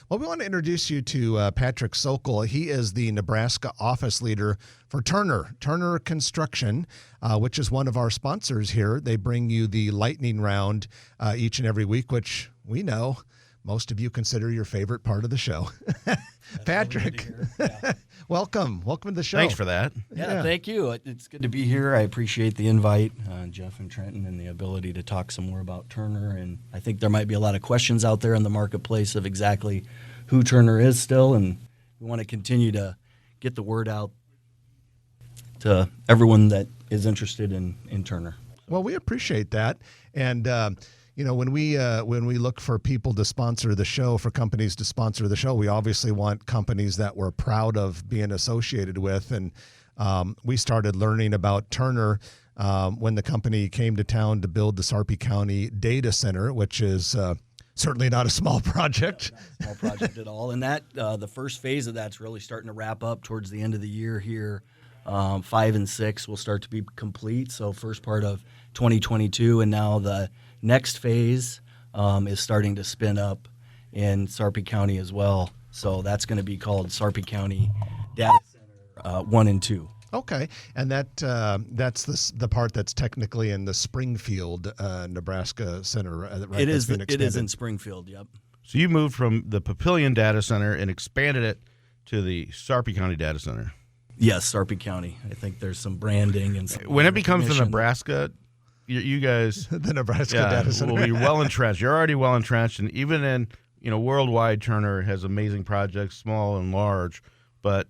Well, we want to introduce you to Patrick Sokol. He is the Nebraska office leader for Turner Construction, which is one of our sponsors here. They bring you the lightning round each and every week, which we know most of you consider your favorite part of the show. Patrick, welcome to the show. Thanks for that. Yeah, thank you. It's good to be here. I appreciate the invite, Jeff and Trenton, and the ability to talk some more about Turner. And I think there might be a lot of questions out there in the marketplace of exactly who Turner is still, and we want to continue to get the word out to everyone that is interested in Turner. Well, we appreciate that. And when we look for people to sponsor the show, for companies to sponsor the show, we obviously want companies that we're proud of being associated with. And we started learning about Turner when the company came to town to build the Sarpy County data center, which is certainly not a small project. Not a small project at all. And that the first phase of that's really starting to wrap up towards the end of the year here. 5 and 6 will start to be complete. So first part of 2022, and now the next phase is starting to spin up in Sarpy County as well. So that's going to be called Sarpy County Data Center 1 and 2. Okay, and that's the part that's technically in the Springfield, Nebraska Center, right? It is in Springfield. Yep. So you moved from the Papillion Data Center and expanded it to the Sarpy County Data Center. Yes, Sarpy County. I think there's some branding and some when it becomes the Nebraska. You guys, the Nebraska Data Center, will be well entrenched. You're already well entrenched, and even in worldwide, Turner has amazing projects, small and large. But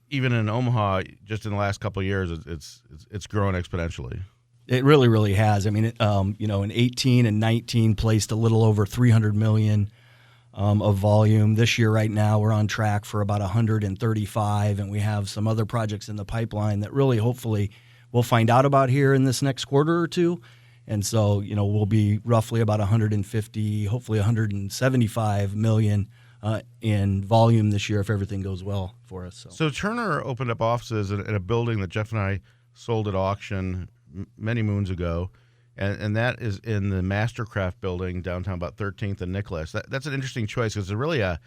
even in Omaha, just in the last couple of years, it's grown exponentially. It really, really has. I mean, in 18 and 19 placed a little over 300 million of volume. This year, right now, we're on track for about 135, and we have some other projects in the pipeline that really, hopefully, we'll find out about here in this next quarter or two. And so, we'll be roughly about 150, hopefully 175 million in volume this year if everything goes well for us. So Turner opened up offices in a building that Jeff and I sold at auction many moons ago, and that is in the Mastercraft building downtown, about 13th and Nicholas. That's an interesting choice because it's really a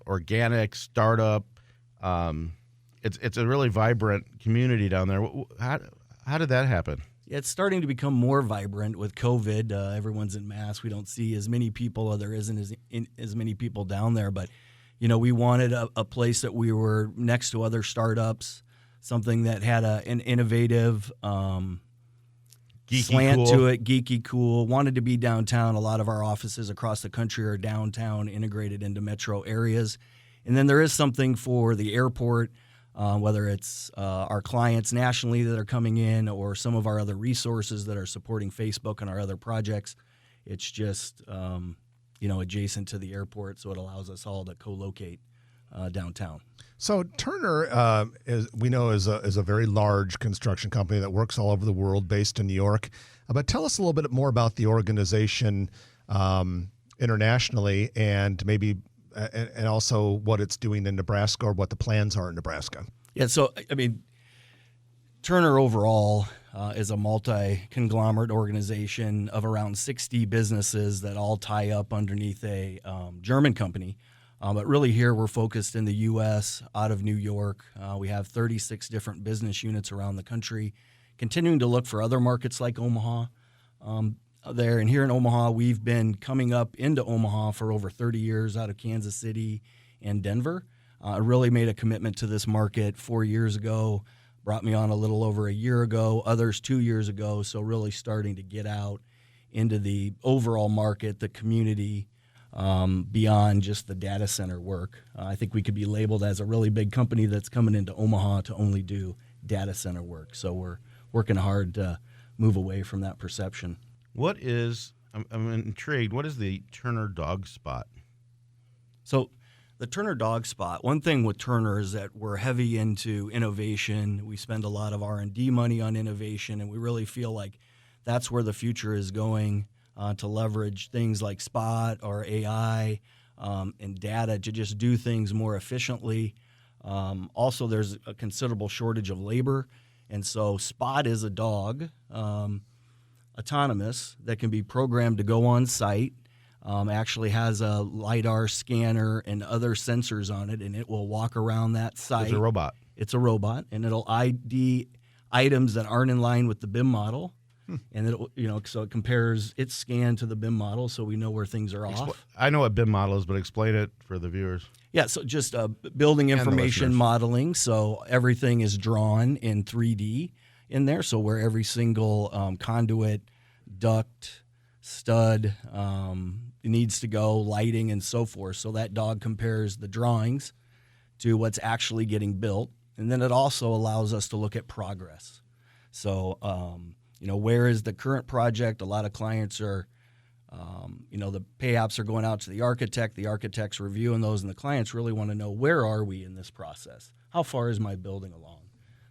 organic startup. It's a really vibrant community down there. How did that happen? It's starting to become more vibrant with COVID. Everyone's in masks. We don't see as many people. There isn't as many people down there. But, we wanted a place that we were next to other startups, something that had an innovative slant to it, geeky, cool. Wanted to be downtown. A lot of our offices across the country are downtown, integrated into metro areas. And then there is something for the airport, whether it's our clients nationally that are coming in or some of our other resources that are supporting Facebook and our other projects. It's just, adjacent to the airport, so it allows us all to co-locate downtown. So Turner, is a very large construction company that works all over the world, based in New York. But tell us a little bit more about the organization internationally, and maybe and also what it's doing in Nebraska, or what the plans are in Nebraska. Yeah, so, Turner overall is a multi-conglomerate organization of around 60 businesses that all tie up underneath a German company. But really here we're focused in the U.S., out of New York. We have 36 different business units around the country, continuing to look for other markets like Omaha. There and here in Omaha, we've been coming up into Omaha for over 30 years out of Kansas City and Denver. I really made a commitment to this market 4 years ago, brought me on a little over a year ago, others 2 years ago, so really starting to get out into the overall market, the community, beyond just the data center work. I think we could be labeled as a really big company that's coming into Omaha to only do data center work, so we're working hard to move away from that perception. I'm intrigued, what is the Turner Dog Spot? So the Turner Dog Spot, one thing with Turner is that we're heavy into innovation. We spend a lot of R&D money on innovation, and we really feel like that's where the future is going, to leverage things like Spot or AI and data to just do things more efficiently. Also, there's a considerable shortage of labor, and so Spot is a dog, autonomous, that can be programmed to go on site, actually has a LiDAR scanner and other sensors on it, and it will walk around that site. It's a robot. It's a robot, and it'll ID items that aren't in line with the BIM model. And it'll, so it compares its scan to the BIM model, so we know where things are off. I know what BIM model is, but explain it for the viewers. Yeah, so just building information modeling. So everything is drawn in 3D in there. So where every single conduit, duct, stud needs to go, lighting, and so forth. So that dog compares the drawings to what's actually getting built, and then it also allows us to look at progress. So where is the current project? A lot of clients are, the pay apps are going out to the architect's reviewing those, and the clients really want to know, where are we in this process? How far is my building along?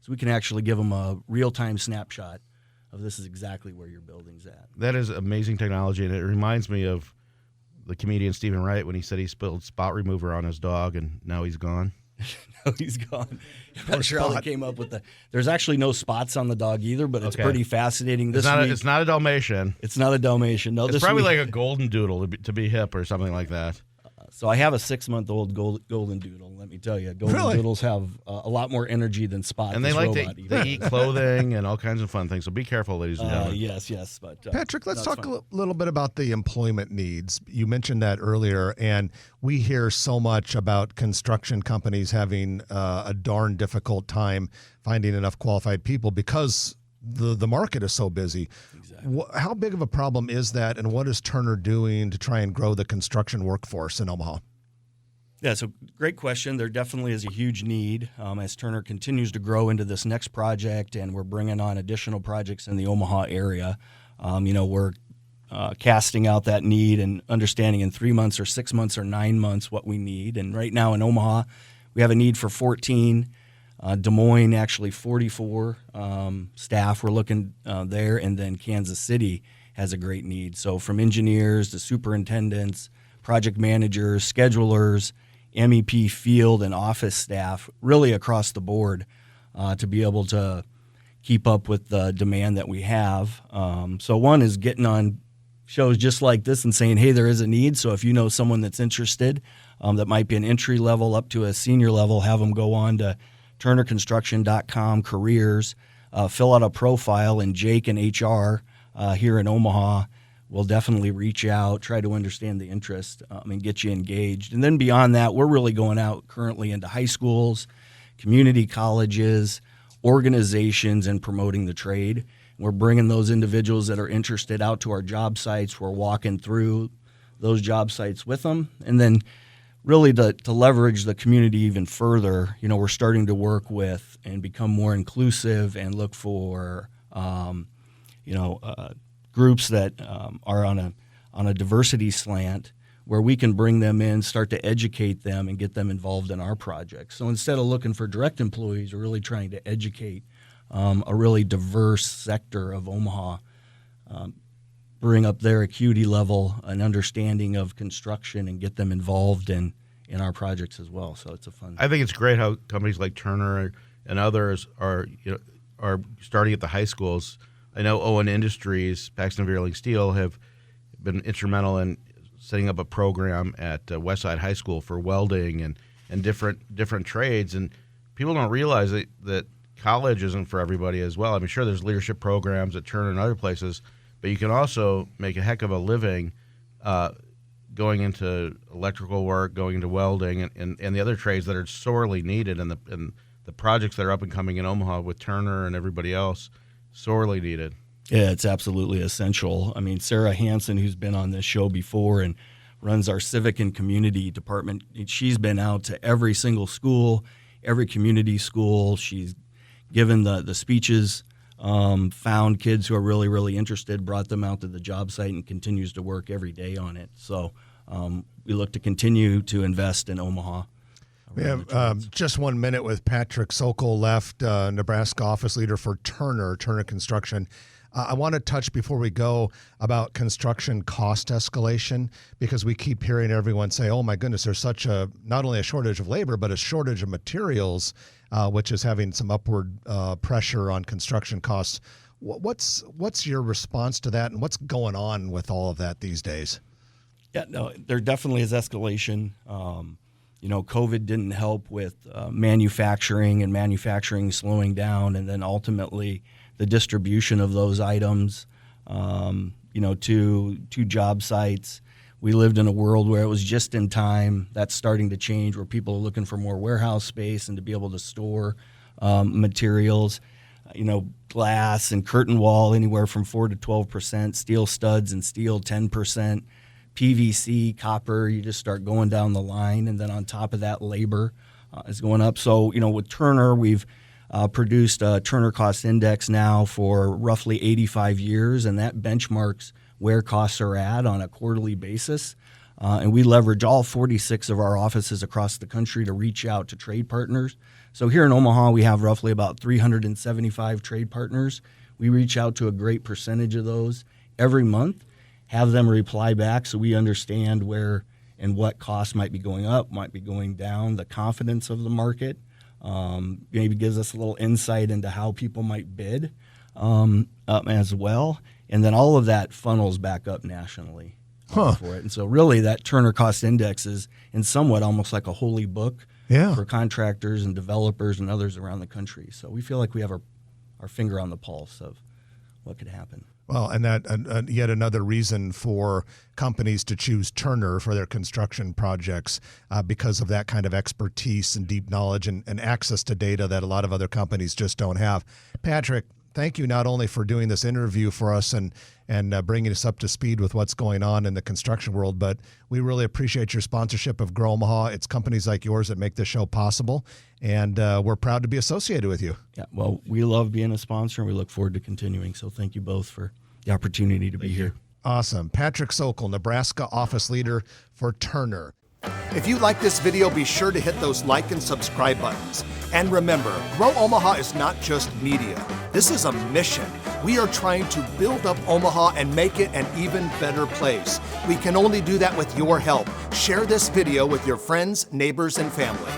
So we can actually give them a real-time snapshot of this is exactly where your building's at. That is amazing technology, and it reminds me of the comedian Stephen Wright when he said he spilled spot remover on his dog, and now he's gone. No, he's gone. I'm not sure how they came up with that. There's actually no spots on the dog either, but it's pretty fascinating. It's not a Dalmatian. It's not a Dalmatian. No, it's probably like a golden doodle to be hip or something like that. So I have a 6-month-old golden doodle. Let me tell you, golden doodles have a lot more energy than Spot. And they like to eat clothing and all kinds of fun things. So be careful, ladies and gentlemen. Yes. But Patrick, let's talk a little bit about the employment needs. You mentioned that earlier, and we hear so much about construction companies having a darn difficult time finding enough qualified people because the market is so busy. Exactly. How big of a problem is that, and what is Turner doing to try and grow the construction workforce in Omaha? Yeah, so great question. There definitely is a huge need as Turner continues to grow into this next project, and we're bringing on additional projects in the Omaha area. We're casting out that need and understanding in 3 months or 6 months or 9 months what we need. And right now in Omaha, we have a need for 14. Des Moines, actually 44 staff. We're looking there, and then Kansas City has a great need. So from engineers to superintendents, project managers, schedulers, MEP field and office staff, really across the board to be able to keep up with the demand that we have. So one is getting on shows just like this and saying, hey, there is a need. So if you know someone that's interested, that might be an entry level up to a senior level, have them go on to turnerconstruction.com careers, fill out a profile, and Jake and HR here in Omaha will definitely reach out, try to understand the interest, and get you engaged. And then beyond that, we're really going out currently into high schools, community colleges, organizations, and promoting the trade. We're bringing those individuals that are interested out to our job sites. We're walking through those job sites with them. And then really to leverage the community even further, we're starting to work with and become more inclusive and look for, groups that are on a diversity slant where we can bring them in, start to educate them, and get them involved in our projects. So instead of looking for direct employees, we're really trying to educate a really diverse sector of Omaha, bring up their acuity level and understanding of construction, and get them involved in our projects as well. So it's a fun. I think it's great how companies like Turner and others are starting at the high schools. I know Owen Industries, Paxton Veerling Steel have been instrumental in setting up a program at Westside High School for welding and different trades. And people don't realize that college isn't for everybody as well. I mean, sure, there's leadership programs at Turner and other places, but you can also make a heck of a living going into electrical work, going into welding, and the other trades that are sorely needed, and the projects that are up and coming in Omaha with Turner and everybody else, sorely needed. Yeah, it's absolutely essential. I mean, Sarah Hansen, who's been on this show before and runs our civic and community department, she's been out to every single school, every community school. She's given the speeches, found kids who are really, really interested, brought them out to the job site, and continues to work every day on it. So we look to continue to invest in Omaha. We have just 1 minute with Patrick Sokol left, Nebraska office leader for Turner Construction. I want to touch before we go about construction cost escalation, because we keep hearing everyone say, oh my goodness, there's such not only a shortage of labor, but a shortage of materials, which is having some upward pressure on construction costs. What's your response to that, and what's going on with all of that these days? Yeah, no, there definitely is escalation. COVID didn't help with manufacturing slowing down, and then ultimately the distribution of those items, to job sites. We lived in a world where it was just in time. That's starting to change, where people are looking for more warehouse space and to be able to store materials. Glass and curtain wall anywhere from 4 to 12%, steel studs and steel 10%, PVC, copper, you just start going down the line. And then on top of that, labor is going up. So, with Turner, we've produced a Turner Cost Index now for roughly 85 years, and that benchmarks where costs are at on a quarterly basis. And we leverage all 46 of our offices across the country to reach out to trade partners. So here in Omaha, we have roughly about 375 trade partners. We reach out to a great percentage of those every month, have them reply back so we understand where and what costs might be going up, might be going down, the confidence of the market. Maybe gives us a little insight into how people might bid as well. And then all of that funnels back up nationally for it. And so really that Turner Cost Index is in somewhat almost like a holy book for contractors and developers and others around the country. So we feel like we have our finger on the pulse of what could happen. Well, and that yet another reason for companies to choose Turner for their construction projects because of that kind of expertise and deep knowledge and access to data that a lot of other companies just don't have. Patrick, thank you not only for doing this interview for us and bringing us up to speed with what's going on in the construction world, but we really appreciate your sponsorship of Grow Omaha. It's companies like yours that make this show possible, and we're proud to be associated with you. Yeah, well, we love being a sponsor, and we look forward to continuing. So thank you both for the opportunity to be here. Awesome. Patrick Sokol, Nebraska office leader for Turner. If you like this video, be sure to hit those like and subscribe buttons. And remember, Grow Omaha is not just media. This is a mission. We are trying to build up Omaha and make it an even better place. We can only do that with your help. Share this video with your friends, neighbors, and family.